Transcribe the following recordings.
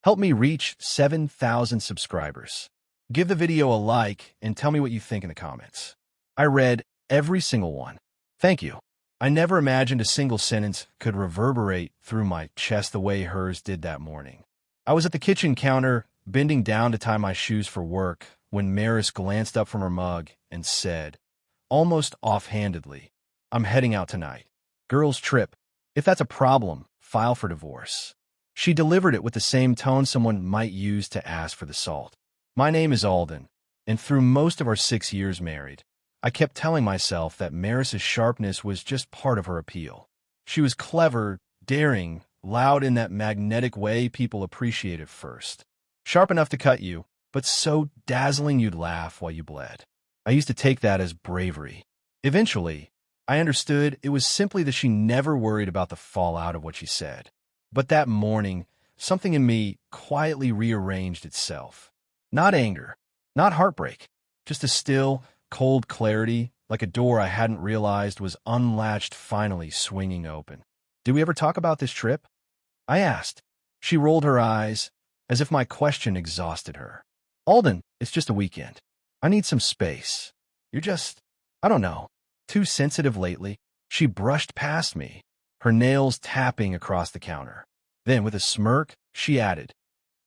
Help me reach 7,000 subscribers. Give the video a like and tell me what you think in the comments. I read every single one. Thank you. I never imagined a single sentence could reverberate through my chest the way hers did that morning. I was at the kitchen counter, bending down to tie my shoes for work, when Maris glanced up from her mug and said, almost offhandedly, "I'm heading out tonight. Girls' trip. If that's a problem, file for divorce." She delivered it with the same tone someone might use to ask for the salt. My name is Alden, and through most of our 6 years married, I kept telling myself that Maris's sharpness was just part of her appeal. She was clever, daring, loud in that magnetic way people appreciate at first. Sharp enough to cut you, but so dazzling you'd laugh while you bled. I used to take that as bravery. Eventually, I understood it was simply that she never worried about the fallout of what she said. But that morning, something in me quietly rearranged itself. Not anger, not heartbreak, just a still, cold clarity, like a door I hadn't realized was unlatched finally swinging open. "Did we ever talk about this trip?" I asked. She rolled her eyes, as if my question exhausted her. "Alden, it's just a weekend. I need some space. You're just, I don't know, too sensitive lately." She brushed past me, her nails tapping across the counter. Then, with a smirk, she added,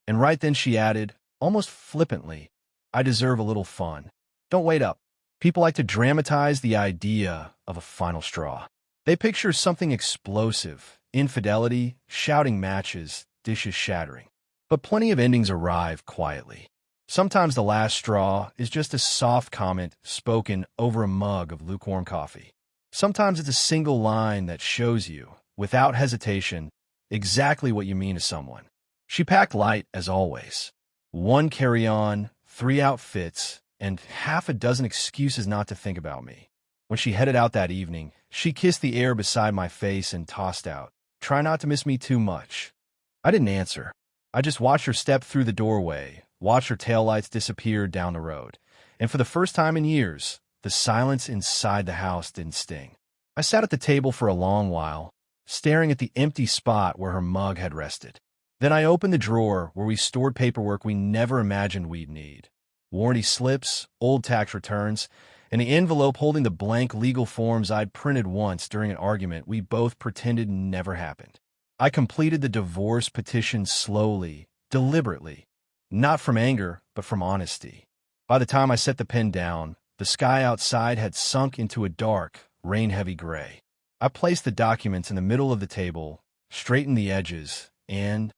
and right then she added, almost flippantly, "I deserve a little fun. Don't wait up." People like to dramatize the idea of a final straw. They picture something explosive, infidelity, shouting matches, dishes shattering. But plenty of endings arrive quietly. Sometimes the last straw is just a soft comment spoken over a mug of lukewarm coffee. Sometimes it's a single line that shows you, without hesitation, exactly what you mean to someone. She packed light, as always. 1 carry-on, 3 outfits, and half a dozen excuses not to think about me. When she headed out that evening, she kissed the air beside my face and tossed out, "Try not to miss me too much." I didn't answer. I just watched her step through the doorway, watched her taillights disappear down the road, and for the first time in years, the silence inside the house didn't sting. I sat at the table for a long while, staring at the empty spot where her mug had rested. Then I opened the drawer where we stored paperwork we never imagined we'd need. Warranty slips, old tax returns, and the envelope holding the blank legal forms I'd printed once during an argument we both pretended never happened. I completed the divorce petition slowly, deliberately, not from anger, but from honesty. By the time I set the pen down, the sky outside had sunk into a dark, rain-heavy gray. I placed the documents in the middle of the table, straightened the edges, and,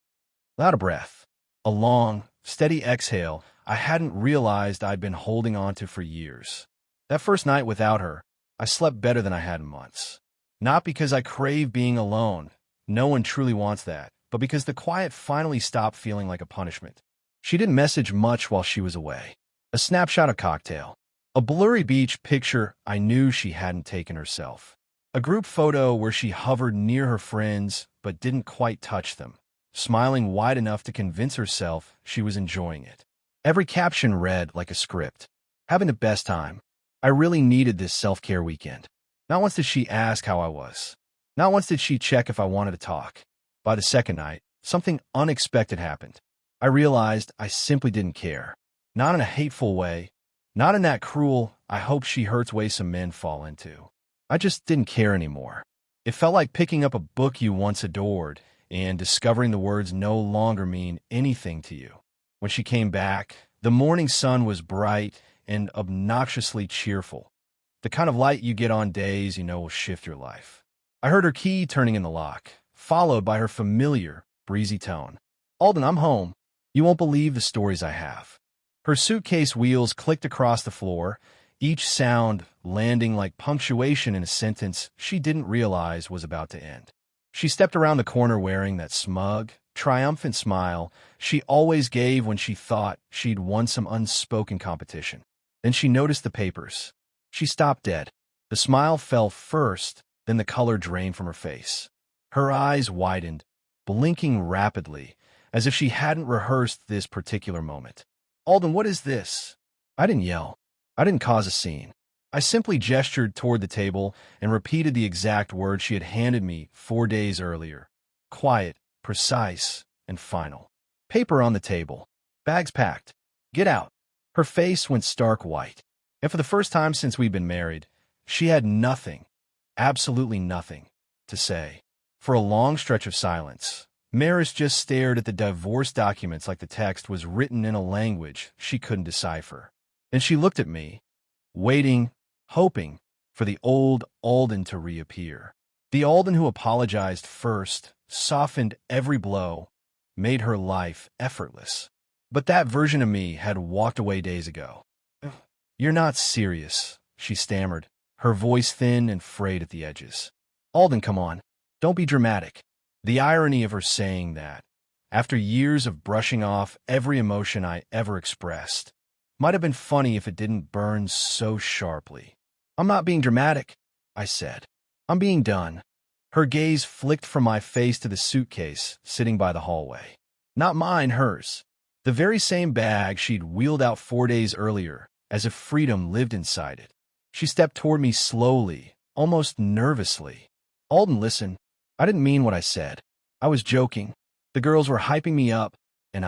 without a breath, a long, steady exhale I hadn't realized I'd been holding on to for years. That first night without her, I slept better than I had in months. Not because I crave being alone, no one truly wants that, but because the quiet finally stopped feeling like a punishment. She didn't message much while she was away. A snapshot of cocktail. A blurry beach picture I knew she hadn't taken herself. A group photo where she hovered near her friends but didn't quite touch them, smiling wide enough to convince herself she was enjoying it. Every caption read like a script. "Having the best time. I really needed this self-care weekend." Not once did she ask how I was. Not once did she check if I wanted to talk. By the second night, something unexpected happened. I realized I simply didn't care. Not in a hateful way. Not in that cruel, "I hope she hurts" way some men fall into. I just didn't care anymore. It felt like picking up a book you once adored and discovering the words no longer mean anything to you. When she came back, the morning sun was bright and obnoxiously cheerful. The kind of light you get on days you know will shift your life. I heard her key turning in the lock, followed by her familiar, breezy tone. "Alden, I'm home. You won't believe the stories I have." Her suitcase wheels clicked across the floor, each sound landing like punctuation in a sentence she didn't realize was about to end. She stepped around the corner wearing that smug, triumphant smile she always gave when she thought she'd won some unspoken competition. Then she noticed the papers. She stopped dead. The smile fell first, then the color drained from her face. Her eyes widened, blinking rapidly, as if she hadn't rehearsed this particular moment. "Alden, what is this?" I didn't yell. I didn't cause a scene. I simply gestured toward the table and repeated the exact words she had handed me 4 days earlier. Quiet, precise, and final. Paper on the table. Bags packed. Get out. Her face went stark white. And for the first time since we'd been married, she had nothing, absolutely nothing, to say. For a long stretch of silence, Maris just stared at the divorce documents like the text was written in a language she couldn't decipher. Then she looked at me, waiting, hoping for the old Alden to reappear. The Alden who apologized first, softened every blow, made her life effortless. But that version of me had walked away days ago. "You're not serious," she stammered, her voice thin and frayed at the edges. "Alden, come on. Don't be dramatic." The irony of her saying that, after years of brushing off every emotion I ever expressed, might have been funny if it didn't burn so sharply. "I'm not being dramatic," I said. "I'm being done." Her gaze flicked from my face to the suitcase sitting by the hallway. Not mine, hers. The very same bag she'd wheeled out 4 days earlier, as if freedom lived inside it. She stepped toward me slowly, almost nervously. "Alden, listen. I didn't mean what I said. I was joking. The girls were hyping me up, and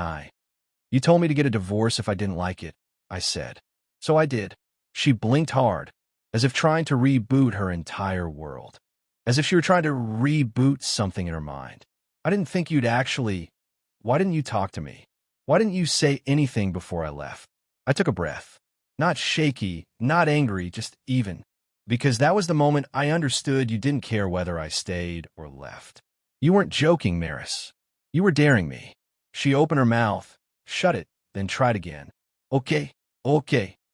You told me to get a divorce if I didn't like it," I said. "So I did." She blinked hard, as if trying to reboot her entire world. As if she were trying to reboot something in her mind. "I didn't think you'd actually... Why didn't you talk to me? Why didn't you say anything before I left?" I took a breath. Not shaky, not angry, just even. Because that was the moment I understood you didn't care whether I stayed or left. "You weren't joking, Maris. You were daring me." She opened her mouth, shut it, then tried again. Okay,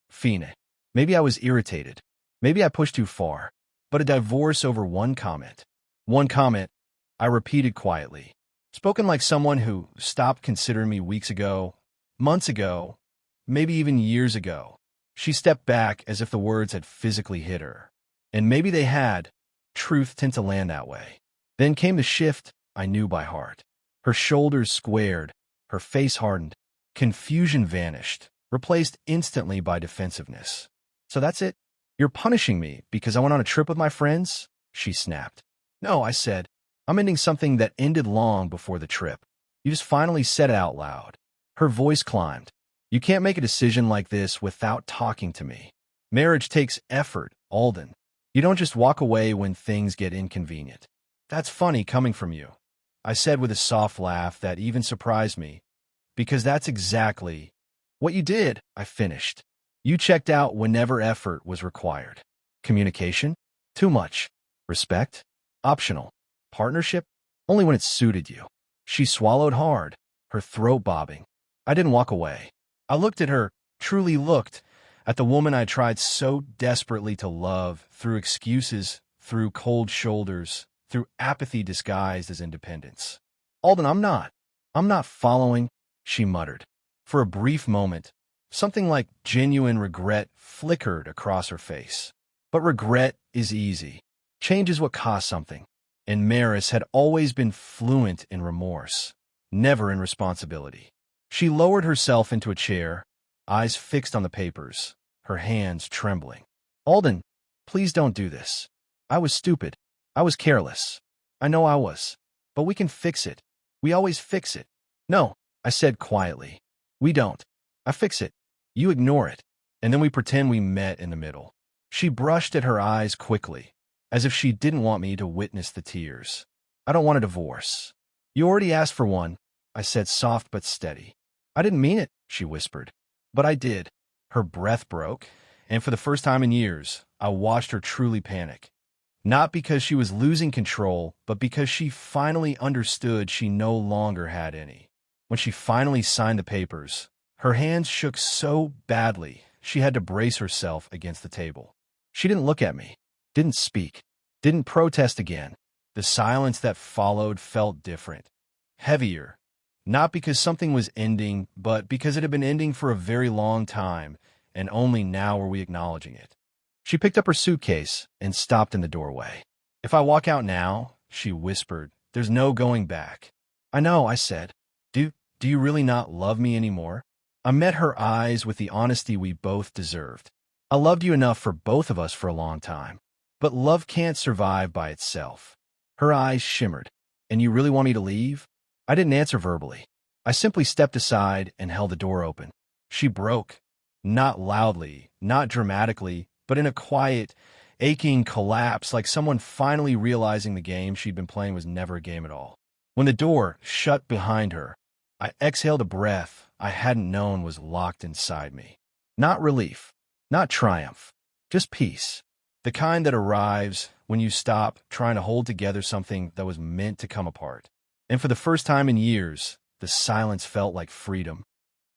fine. Maybe I was irritated. Maybe I pushed too far. But a divorce over one comment. One comment, I repeated quietly. Spoken like someone who stopped considering me weeks ago, months ago, maybe even years ago. She stepped back as if the words had physically hit her. And maybe they had. Truth tend to land that way. Then came the shift I knew by heart. Her shoulders squared, her face hardened. Confusion vanished, replaced instantly by defensiveness. "So that's it? You're punishing me because I went on a trip with my friends?" she snapped. "No," I said. "I'm ending something that ended long before the trip." "You just finally said it out loud." Her voice climbed. "You can't make a decision like this without talking to me. Marriage takes effort, Alden. You don't just walk away when things get inconvenient." "That's funny coming from you," I said with a soft laugh that even surprised me, "because that's exactly what you did," I finished. "You checked out whenever effort was required. Communication? Too much. Respect? Optional. Partnership? Only when it suited you." She swallowed hard, her throat bobbing. I didn't walk away. I looked at her, truly looked, at the woman I tried so desperately to love, through excuses, through cold shoulders, through apathy disguised as independence. "Alden, I'm not following," she muttered. For a brief moment, something like genuine regret flickered across her face. But regret is easy. Change is what costs something. And Maris had always been fluent in remorse, never in responsibility. She lowered herself into a chair, eyes fixed on the papers, her hands trembling. "Alden, please don't do this. I was stupid. I was careless. I know I was. But we can fix it. We always fix it." "No," I said quietly. "We don't. I fix it. You ignore it. And then we pretend we met in the middle." She brushed at her eyes quickly, as if she didn't want me to witness the tears. "I don't want a divorce." "You already asked for one," I said, soft but steady. "I didn't mean it," she whispered. "But I did." Her breath broke, and for the first time in years, I watched her truly panic. Not because she was losing control, but because she finally understood she no longer had any. When she finally signed the papers, her hands shook so badly she had to brace herself against the table. She didn't look at me, didn't speak, didn't protest again. The silence that followed felt different, heavier. Not because something was ending, but because it had been ending for a very long time, and only now were we acknowledging it. She picked up her suitcase and stopped in the doorway. "If I walk out now," she whispered, "there's no going back." "I know," I said. Do you really not love me anymore?" I met her eyes with the honesty we both deserved. "I loved you enough for both of us for a long time. But love can't survive by itself." Her eyes shimmered. "And you really want me to leave?" I didn't answer verbally. I simply stepped aside and held the door open. She broke. Not loudly, not dramatically, but in a quiet, aching collapse, like someone finally realizing the game she'd been playing was never a game at all. When the door shut behind her, I exhaled a breath I hadn't known was locked inside me. Not relief, not triumph, just peace. The kind that arrives when you stop trying to hold together something that was meant to come apart. And for the first time in years, the silence felt like freedom.